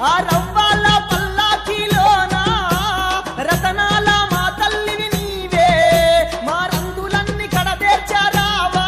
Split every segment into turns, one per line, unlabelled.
ఆ రవ్వాల పల్లాకిలోన రతనాల మా తల్లివి నీవే మా రంగులన్నీ కడదేర్చారావా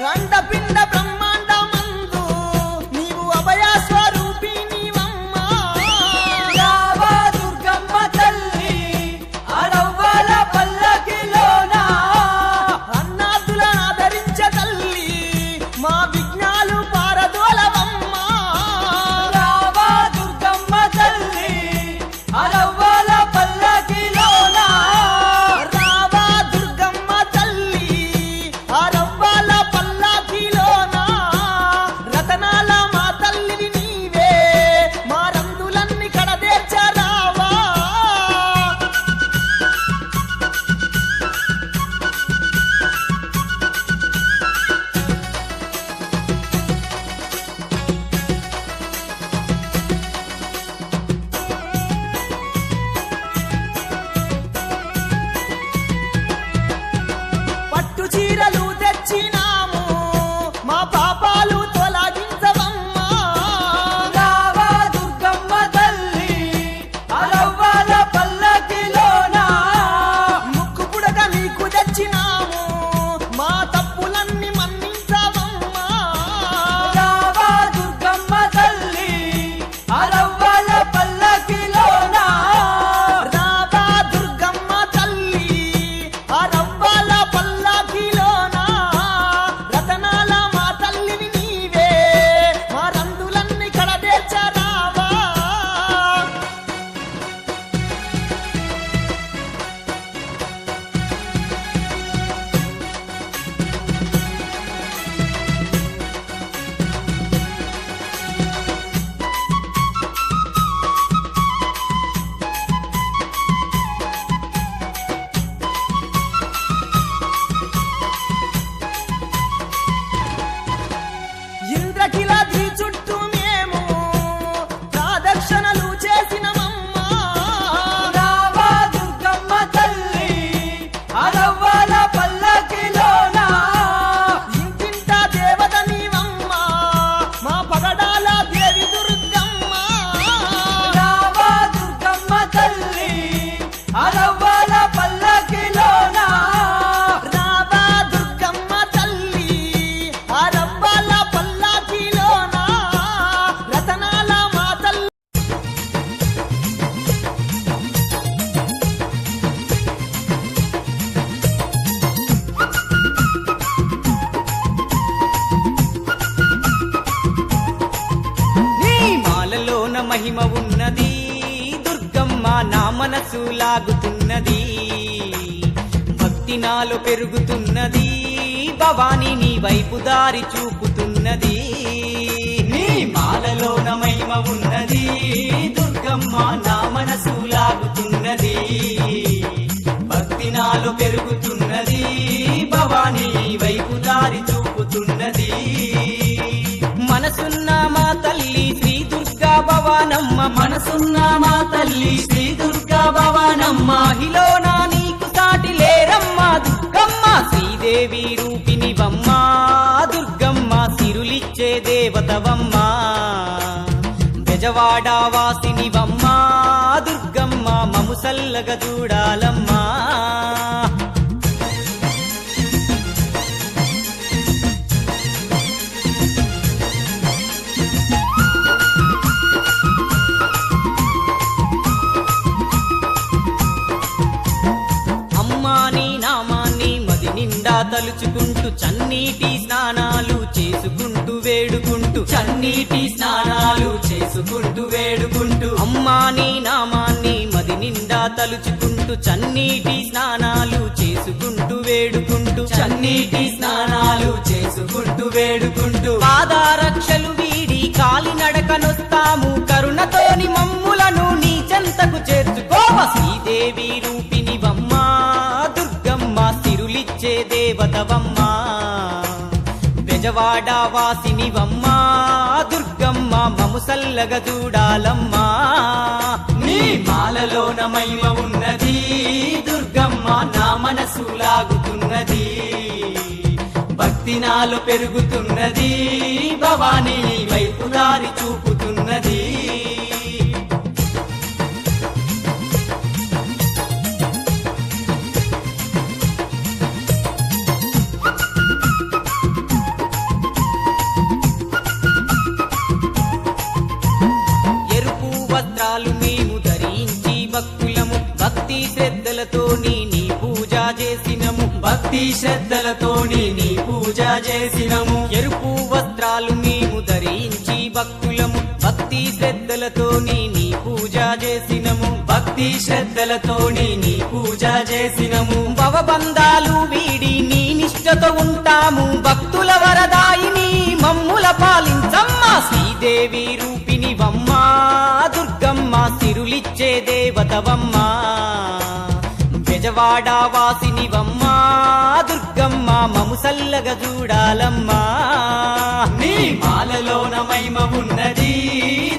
రండపిండ బ్రహ్మాండమందు నీవు అభయ స్వరూపిణివమ్మా
రావా దుర్గమ్మ తల్లి అరవ్వల పల్లకిలోన
అన్నాదుల ఆదరించ తల్లి మా విఘ్నాలు పారదోలవమ్మా
రావా దుర్గమ్మ తల్లి అరవ్వల పల్లకిలోన
రావా దుర్గమ్మ తల్లి ఆ రవ్వాల పల్లాకిలోన రతనాల మా తల్లివి నీవే మా రంగులన్నీ కడదేర్చారావా పట్టు చీరలు తెచ్చినాము మా పాపాలు తొలగించవమ్మా
రావా దుర్గమ్మ తల్లి అరవ్వల పల్లకిలోన
ముక్కు పుడక నీకు తెచ్చినాము మా తప్పులన్నీ మన్నించవమ్మా
రావా దుర్గమ్మ తల్లి అరవ్వల పల్లకిలోన
రావా దుర్గమ్మ తల్లి ఆ రవ్వాల పల్లాకిలోన రతనాల మా తల్లివి నీవే మా రంగులన్నీ కడదేర్చారావా ఇంద్రకిలాద్రి చుట్టూ మేము ప్రదక్షిణలు చేసినమమ్మా
రావా దుర్గమ్మ తల్లి అరవ్వల పల్లకిలోన
ఇంటింట దేవత నీవమ్మా మా పగడాల దేవి దుర్గమ్మ
రావా దుర్గమ్మ తల్లి అరవ్వల పల్లకిలోన
రావా దుర్గమ్మ తల్లి ఆ రవ్వాల పల్లాకిలోన రతనాల మా తల్లి
నీ మాలలోన మహిమ ఉన్నది దుర్గమ్మ నా మనసు లాగుతున్నది భక్తి నాలో పెరుగుతున్నది భవాని నీ వైపు దారి చూపుతున్నది నీ మాలలోన మహిమ ఉన్నది దుర్గమ్మ నా మనసు లాగుతున్నది భక్తి నాలో పెరుగుతున్నది భవాని నీ వైపు దారి చూపుతున్నది మనసున్న మా తల్లి శ్రీ దుర్గా భవానమ్మ మనసున్న మా తల్లి శ్రీ దుర్గా భవానమ్మ మహిళన నీకు సాటి లేరమ్మ దుర్గమ్మ శ్రీదేవి రూపిణివమ్మ దుర్గమ్మ సిరులిచ్చే దేవతవమ్మ బెజవాడ వాసినివమ్మ దుర్గమ్మ మము సల్లగ చూడాలమ్మా అమ్మా నీ నామాన్ని మది నిండా తలుచుకుంటూ చన్నీటి స్నానాలు చేసుకుంటూ వేడుకుంటూ చన్నీటి స్నానాలు చేసుకుంటూ వేడుకుంటూ అమ్మా నీ నామాన్ని మది నిండా తలుచుకుంటూ చన్నీటి స్నానాలు చేసుకుంటూ వేడుకుంటూ చన్నీటి స్నానాలు చేసుకుంటూ వేడుకుంటూ పాదారక్షలు వీడి కాలినడకనొస్తాము కరుణతోని మమ్ములను నీ చెంత చెంతకు చేర్చుకోవ శ్రీదేవి రూపినివమ్మ దుర్గమ్మ సిరులిచ్చే దేవతవమ్మ బెజవాడ వాసినివమ్మ దుర్గమ్మ మము సల్లగ చూడాలమ్మా నీ మాలలోన మహిమ ఉన్నది దుర్గమ్మ నా మనసు లాగుతున్నది భక్తి నాలో పెరుగుతున్నది భవానీ నీ వైపు దారి చూపుతున్నది ఎరుపు వస్త్రాలు మేము ధరించి భక్తులము భక్తి శ్రద్ధలతో నీ పూజ చేసినము భక్తి శ్రద్ధలతో నీ పూజ చేసినము ఎరుపు వస్త్రాలు మేము ధరించి భక్తులము భక్తి శ్రద్ధలతో నీ పూజ చేసినము భక్తి శ్రద్ధలతో నీ పూజ చేసినము భవబంధాలు వీడి నీ నిష్ఠతో ఉంటాము భక్తుల వరదాయిని మమ్ముల పాలించమ్మ శ్రీదేవి రూపినివమ్మ దుర్గమ్మ సిరులిచ్చే దేవతవమ్మ బెజవాడ వాసినివమ్మ దుర్గమ్మ మము సల్లగ చూడాలమ్మా నీ మాలలోన మహిమ ఉన్నది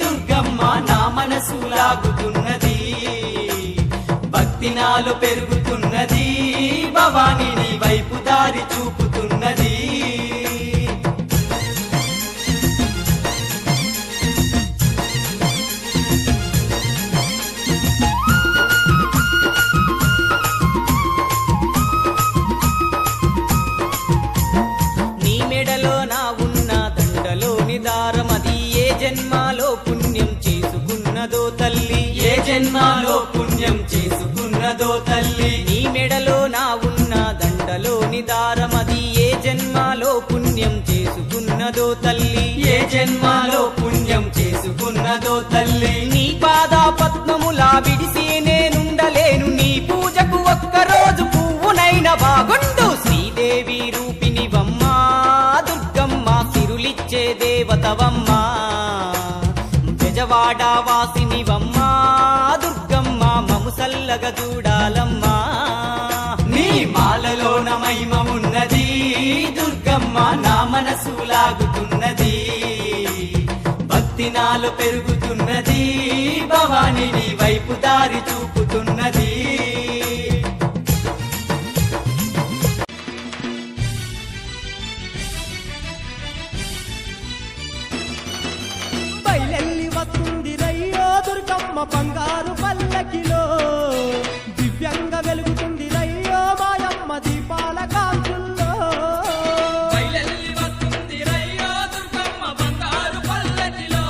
దుర్గమ్మ నా మనసు లాగుతున్నది భక్తి నాలో పెరుగుతున్నది భవానీ నీ వైపు దారి చూపుతున్నది నీ మెడలో నా ఉన్న దండలోని దారమది ఏ జన్మలో పుణ్యం చేసుకున్నదో తల్లి ఏ జన్మలో పుణ్యం చేసుకున్నదో తల్లి నీ మెడలో నా ఉన్న దండలోని దారమది ఏ జన్మలో పుణ్యం చేసుకున్నదో తల్లి ఏ జన్మలో పుణ్యం చేసుకున్నదో తల్లి నీ పాద పద్మములా విడిసి నేనుండలేను నీ పూజకు ఒక్కరోజు పువ్వునైన బాగుండు శ్రీదేవి రూపినివమ్మ దుర్గమ్మ సిరులిచ్చే దేవతవమ్మ బెజవాడ వాసినివమ్మ దుర్గమ్మ మము సల్లగ చూడాలమ్మా నీ మాలలోన మహిమ ఉన్నది దుర్గమ్మ నా మనసు లాగుతున్నది భక్తి నాలో పెరుగుతున్నది భవానీ నీ వైపు దారి చూపుతున్నది
బయలెల్లి వస్తుంది రయ్యో దుర్గమ్మ బంగారు పల్లకిలో దివ్యంగా వెలుగుతుంది రయ్యో మాయమ్మ దీపాల కాంతుల్లో
బయలెల్లి వస్తుంది రయ్యో దుర్గమ్మ బంగారు పల్లకిలో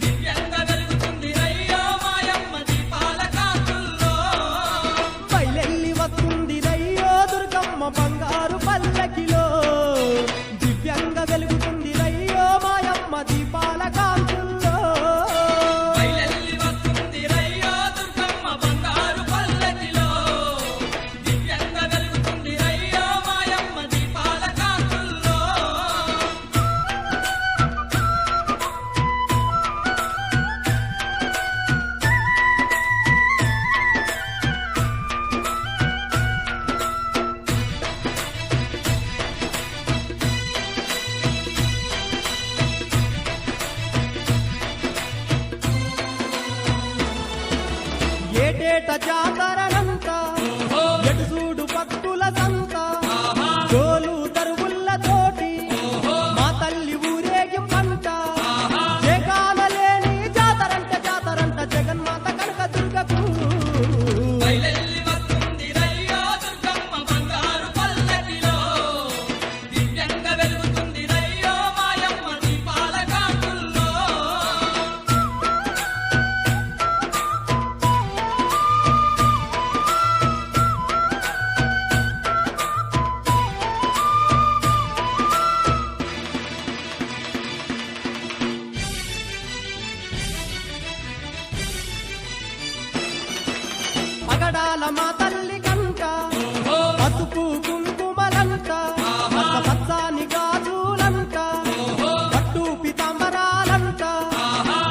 దివ్యంగా వెలుగుతుంది రయ్యో మాయమ్మ దీపాల కాంతుల్లో
బయలెల్లి వస్తుంది రయ్యో దుర్గమ్మ బంగారు పల్లకిలో దివ్యంగా వెలుగుతుంది రయ్యో మాయమ్మ దీపాల కాంతుల్లో
బయలెల్లి వస్తుంది రయ్యో దుర్గమ్మ బంగారు పల్లకిలో దివ్యంగా వెలుగుతుంది రయ్యో మాయమ్మ దీపాల కాంతుల్లో
ఏటేట జాతరనంత ఎటు చూడు భక్తుల సంత జోలు తరువుల్ల తోటి మా తల్లి ఊరేగింపంట జగాలలేని జాతరంట జగన్మాత కనక దుర్గకు
బయలెల్లి వస్తుంది రయ్యో దుర్గమ్మ బంగారు పల్లకిలో దివ్యంగా వెలుగుతుంది రయ్యో మాయమ్మ దీపాల కాంతుల్లో
పగడాల మా తల్లి కంట పసుపు కుంకుమలంట పచ్చని గాజులంట పట్టు పితాంబరాలంట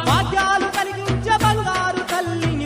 భాగ్యాలు కలిగించే బంగారు తల్లిని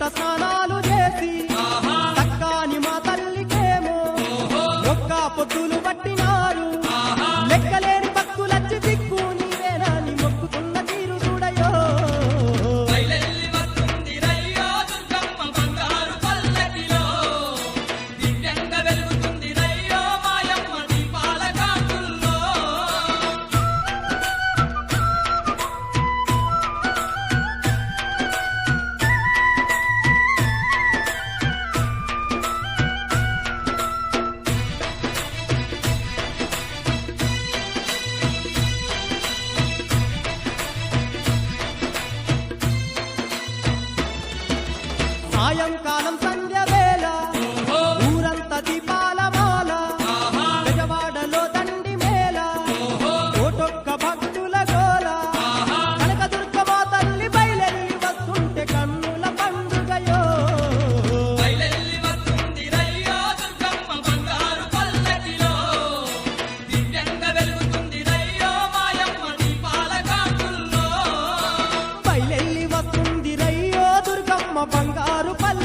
పుట్ట స్నానాలు చేసి చక్కాని మా తల్లికేమో ఒక్క పొద్దులు పట్టినారు లెక్కలేని భక్తులచ్చి దిక్కు నీవేనని మొక్కుతున్న తీరు చూడయో
బయలెల్లి వస్తుంది రయ్యో దుర్గమ్మ బంగారు పల్లకిలో దివ్యంగా వెలుగుతుంది రయ్యో మాయమ్మ దీపాల కాంతుల్లో
సాయంకాలం సంధ్య వేళ ఊరంతా దీపాల మాల గజవాడలో దండి మేళ కోటొక్క భక్తుల గోల కనకదుర్గమ్మ తల్లి బయలెల్లి వస్తుంటే కన్నుల పండుగయో
బయలెల్లి వస్తుంది రయ్యో దుర్గమ్మ బంగారు పల్లకిలో దివ్యంగా వెలుగుతుంది రయ్యో మాయమ్మ దీపాల కాంతుల్లో
బయలెల్లి వస్తుంది రయ్యో దుర్గమ్మ బంగారు పల్లకిలో